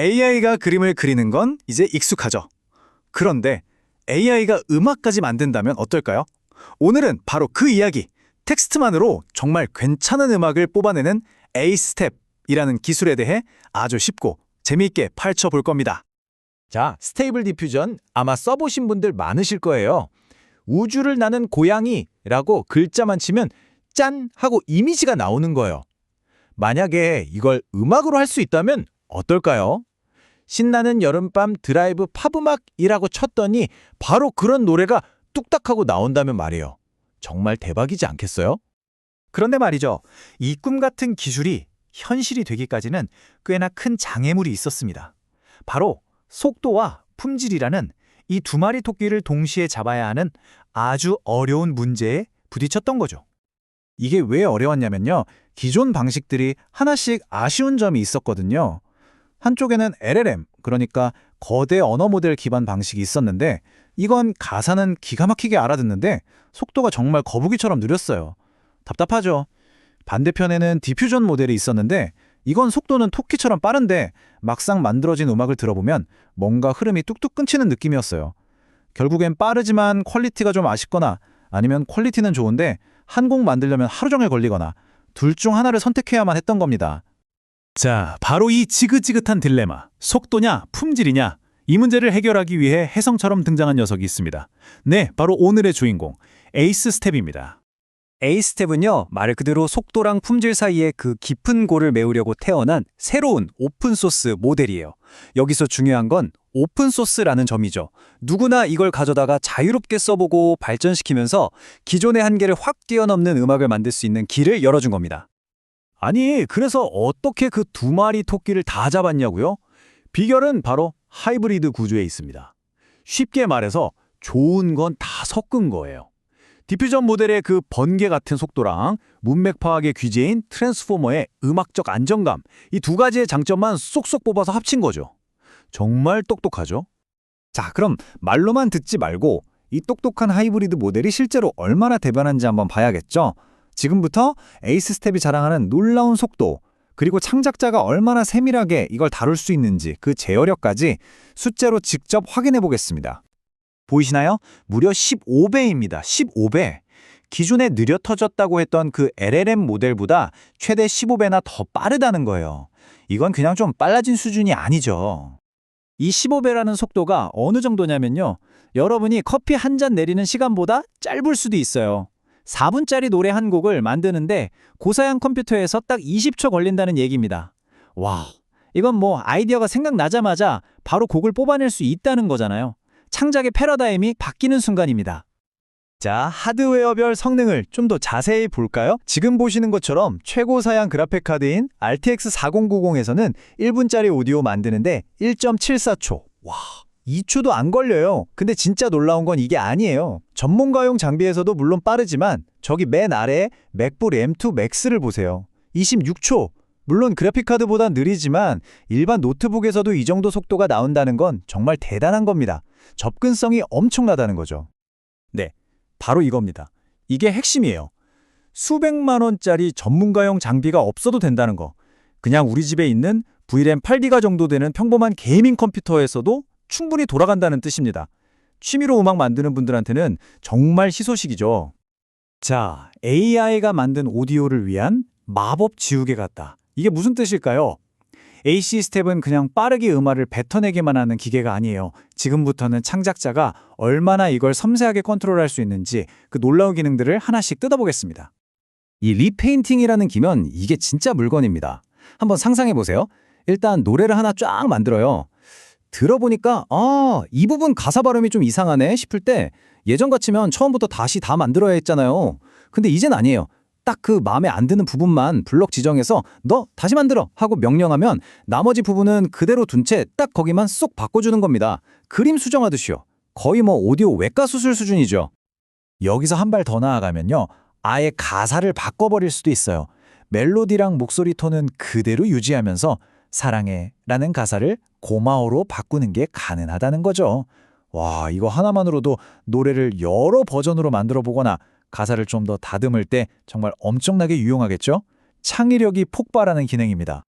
AI가 그림을 그리는 건 이제 익숙하죠. 그런데 AI가 음악까지 만든다면 어떨까요? 오늘은 바로 그 이야기, 텍스트만으로 정말 괜찮은 음악을 뽑아내는 A-스텝이라는 기술에 대해 아주 쉽고 재미있게 파헤쳐 볼 겁니다. 자, 스테이블 디퓨전 아마 써보신 분들 많으실 거예요. 우주를 나는 고양이라고 글자만 치면 짠! 하고 이미지가 나오는 거예요. 만약에 이걸 음악으로 할 수 있다면 어떨까요? 신나는 여름밤 드라이브 팝음악이라고 쳤더니 바로 그런 노래가 뚝딱하고 나온다면 말이에요. 정말 대박이지 않겠어요? 그런데 말이죠. 이 꿈 같은 기술이 현실이 되기까지는 꽤나 큰 장애물이 있었습니다. 바로 속도와 품질이라는 이 두 마리 토끼를 동시에 잡아야 하는 아주 어려운 문제에 부딪혔던 거죠. 이게 왜 어려웠냐면요. 기존 방식들이 하나씩 아쉬운 점이 있었거든요. 한쪽에는 LLM, 그러니까 거대 언어 모델 기반 방식이 있었는데 이건 가사는 기가 막히게 알아듣는데 속도가 정말 거북이처럼 느렸어요. 답답하죠. 반대편에는 디퓨전 모델이 있었는데 이건 속도는 토끼처럼 빠른데 막상 만들어진 음악을 들어보면 뭔가 흐름이 뚝뚝 끊기는 느낌이었어요. 결국엔 빠르지만 퀄리티가 좀 아쉽거나 아니면 퀄리티는 좋은데 한 곡 만들려면 하루 종일 걸리거나 둘 중 하나를 선택해야만 했던 겁니다. 자, 바로 이 지긋지긋한 딜레마, 속도냐, 품질이냐, 이 문제를 해결하기 위해 혜성처럼 등장한 녀석이 있습니다. 네, 바로 오늘의 주인공, 에이스 스텝입니다. A-스텝은요, 말 그대로 속도랑 품질 사이에 그 깊은 골을 메우려고 태어난 새로운 오픈소스 모델이에요. 여기서 중요한 건 오픈소스라는 점이죠. 누구나 이걸 가져다가 자유롭게 써보고 발전시키면서 기존의 한계를 확 뛰어넘는 음악을 만들 수 있는 길을 열어준 겁니다. 아니, 그래서 어떻게 그 두 마리 토끼를 다 잡았냐고요? 비결은 바로 하이브리드 구조에 있습니다. 쉽게 말해서 좋은 건 다 섞은 거예요. 디퓨전 모델의 그 번개 같은 속도랑 문맥 파악의 귀재인 트랜스포머의 음악적 안정감, 이 두 가지의 장점만 쏙쏙 뽑아서 합친 거죠. 정말 똑똑하죠? 자, 그럼 말로만 듣지 말고 이 똑똑한 하이브리드 모델이 실제로 얼마나 대변한지 한번 봐야겠죠? 지금부터 에이스 스텝이 자랑하는 놀라운 속도, 그리고 창작자가 얼마나 세밀하게 이걸 다룰 수 있는지 그 제어력까지 숫자로 직접 확인해 보겠습니다. 보이시나요? 무려 15배입니다. 15배. 기존에 느려 터졌다고 했던 그 LLM 모델보다 최대 15배나 더 빠르다는 거예요. 이건 그냥 좀 빨라진 수준이 아니죠. 이 15배라는 속도가 어느 정도냐면요. 여러분이 커피 한 잔 내리는 시간보다 짧을 수도 있어요. 4분짜리 노래 한 곡을 만드는데 고사양 컴퓨터에서 딱 20초 걸린다는 얘기입니다. 와, 이건 뭐 아이디어가 생각나자마자 바로 곡을 뽑아낼 수 있다는 거잖아요. 창작의 패러다임이 바뀌는 순간입니다. 자, 하드웨어별 성능을 좀 더 자세히 볼까요? 지금 보시는 것처럼 최고 사양 그래픽 카드인 RTX 4090에서는 1분짜리 오디오 만드는데 1.74초. 와, 2초도 안 걸려요. 근데 진짜 놀라운 건 이게 아니에요. 전문가용 장비에서도 물론 빠르지만 저기 맨 아래에 맥북 M2 Max를 보세요. 26초. 물론 그래픽카드보다 느리지만 일반 노트북에서도 이 정도 속도가 나온다는 건 정말 대단한 겁니다. 접근성이 엄청나다는 거죠. 네, 바로 이겁니다. 이게 핵심이에요. 수백만 원짜리 전문가용 장비가 없어도 된다는 거. 그냥 우리 집에 있는 VRAM 8기가 정도 되는 평범한 게이밍 컴퓨터에서도 충분히 돌아간다는 뜻입니다. 취미로 음악 만드는 분들한테는 정말 희소식이죠. 자, AI가 만든 오디오를 위한 마법 지우개 같다. 이게 무슨 뜻일까요? AC 스텝은 그냥 빠르게 음악을 뱉어내기만 하는 기계가 아니에요. 지금부터는 창작자가 얼마나 이걸 섬세하게 컨트롤할 수 있는지 그 놀라운 기능들을 하나씩 뜯어보겠습니다. 이 리페인팅이라는 기면 이게 진짜 물건입니다. 한번 상상해보세요. 일단 노래를 하나 쫙 만들어요. 들어보니까 이 부분 가사 발음이 좀 이상하네 싶을 때 예전 같으면 처음부터 다시 다 만들어야 했잖아요. 근데 이젠 아니에요. 딱 그 마음에 안 드는 부분만 블럭 지정해서 너 다시 만들어 하고 명령하면 나머지 부분은 그대로 둔 채 딱 거기만 쏙 바꿔주는 겁니다. 그림 수정하듯이요. 거의 뭐 오디오 외과 수술 수준이죠. 여기서 한 발 더 나아가면요. 아예 가사를 바꿔버릴 수도 있어요. 멜로디랑 목소리 톤은 그대로 유지하면서 사랑해 라는 가사를 고마워로 바꾸는 게 가능하다는 거죠. 와, 이거 하나만으로도 노래를 여러 버전으로 만들어 보거나 가사를 좀 더 다듬을 때 정말 엄청나게 유용하겠죠? 창의력이 폭발하는 기능입니다.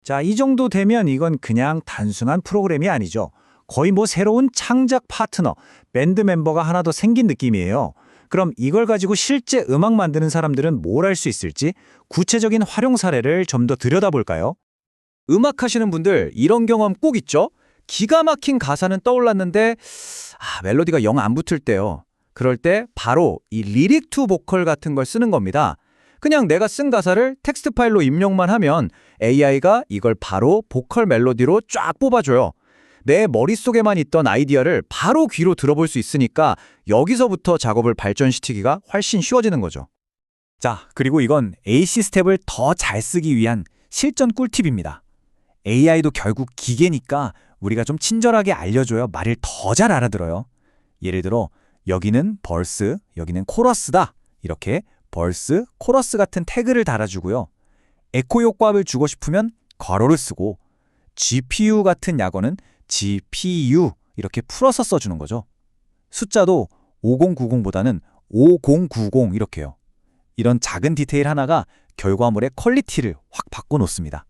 자, 이 정도 되면 이건 그냥 단순한 프로그램이 아니죠. 거의 뭐 새로운 창작 파트너, 밴드 멤버가 하나 더 생긴 느낌이에요. 그럼 이걸 가지고 실제 음악 만드는 사람들은 뭘 할 수 있을지 구체적인 활용 사례를 좀 더 들여다볼까요? 음악 하시는 분들 이런 경험 꼭 있죠? 기가 막힌 가사는 떠올랐는데 멜로디가 영 안 붙을 때요. 그럴 때 바로 이 리릭 투 보컬 같은 걸 쓰는 겁니다. 그냥 내가 쓴 가사를 텍스트 파일로 입력만 하면 AI가 이걸 바로 보컬 멜로디로 쫙 뽑아줘요. 내 머릿속에만 있던 아이디어를 바로 귀로 들어볼 수 있으니까 여기서부터 작업을 발전시키기가 훨씬 쉬워지는 거죠. 자, 그리고 이건 AC 스텝을 더 잘 쓰기 위한 실전 꿀팁입니다. AI도 결국 기계니까 우리가 좀 친절하게 알려줘야 말을 더 잘 알아들어요. 예를 들어 여기는 벌스, 여기는 코러스다. 이렇게 벌스, 코러스 같은 태그를 달아주고요. 에코 효과를 주고 싶으면 괄호를 쓰고 GPU 같은 약어는 GPU 이렇게 풀어서 써주는 거죠. 숫자도 5090보다는 5090 이렇게요. 이런 작은 디테일 하나가 결과물의 퀄리티를 확 바꿔놓습니다.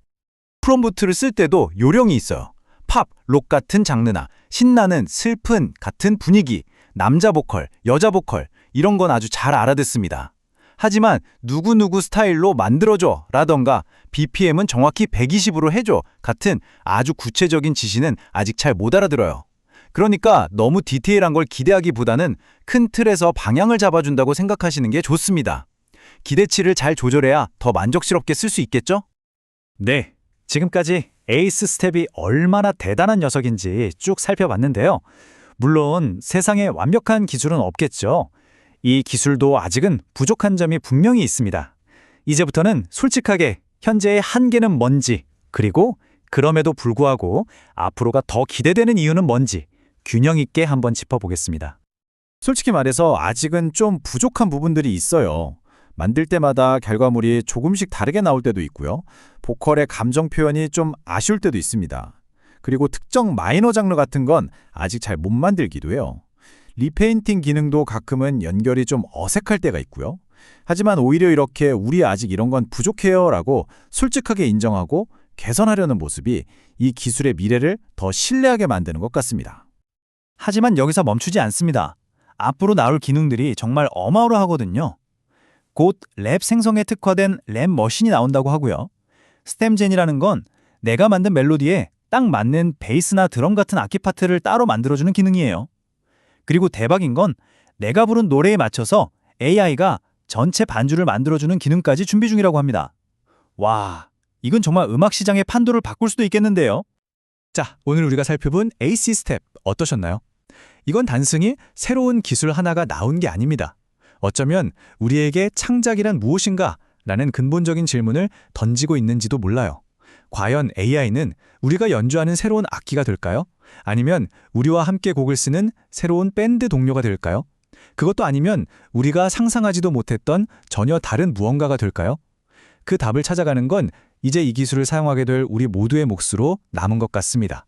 프롬프트를 쓸 때도 요령이 있어요. 팝, 록 같은 장르나 신나는, 슬픈 같은 분위기, 남자 보컬, 여자 보컬 이런 건 아주 잘 알아듣습니다. 하지만 누구누구 스타일로 만들어줘 라던가 BPM은 정확히 120으로 해줘 같은 아주 구체적인 지시는 아직 잘 못 알아들어요. 그러니까 너무 디테일한 걸 기대하기보다는 큰 틀에서 방향을 잡아준다고 생각하시는 게 좋습니다. 기대치를 잘 조절해야 더 만족스럽게 쓸 수 있겠죠? 네, 지금까지 에이스 스텝이 얼마나 대단한 녀석인지 쭉 살펴봤는데요. 물론 세상에 완벽한 기술은 없겠죠. 이 기술도 아직은 부족한 점이 분명히 있습니다. 이제부터는 솔직하게 현재의 한계는 뭔지, 그리고 그럼에도 불구하고 앞으로가 더 기대되는 이유는 뭔지 균형 있게 한번 짚어보겠습니다. 솔직히 말해서 아직은 좀 부족한 부분들이 있어요. 만들 때마다 결과물이 조금씩 다르게 나올 때도 있고요. 보컬의 감정 표현이 좀 아쉬울 때도 있습니다. 그리고 특정 마이너 장르 같은 건 아직 잘 못 만들기도 해요. 리페인팅 기능도 가끔은 연결이 좀 어색할 때가 있고요. 하지만 오히려 이렇게 우리 아직 이런 건 부족해요 라고 솔직하게 인정하고 개선하려는 모습이 이 기술의 미래를 더 신뢰하게 만드는 것 같습니다. 하지만 여기서 멈추지 않습니다. 앞으로 나올 기능들이 정말 어마어마하거든요. 곧 랩 생성에 특화된 랩 머신이 나온다고 하고요. 스템젠이라는 건 내가 만든 멜로디에 딱 맞는 베이스나 드럼 같은 악기 파트를 따로 만들어주는 기능이에요. 그리고 대박인 건 내가 부른 노래에 맞춰서 AI가 전체 반주를 만들어주는 기능까지 준비 중이라고 합니다. 와, 이건 정말 음악 시장의 판도를 바꿀 수도 있겠는데요. 자, 오늘 우리가 살펴본 AC 스텝 어떠셨나요? 이건 단순히 새로운 기술 하나가 나온 게 아닙니다. 어쩌면 우리에게 창작이란 무엇인가? 라는 근본적인 질문을 던지고 있는지도 몰라요. 과연 AI는 우리가 연주하는 새로운 악기가 될까요? 아니면 우리와 함께 곡을 쓰는 새로운 밴드 동료가 될까요? 그것도 아니면 우리가 상상하지도 못했던 전혀 다른 무언가가 될까요? 그 답을 찾아가는 건 이제 이 기술을 사용하게 될 우리 모두의 몫으로 남은 것 같습니다.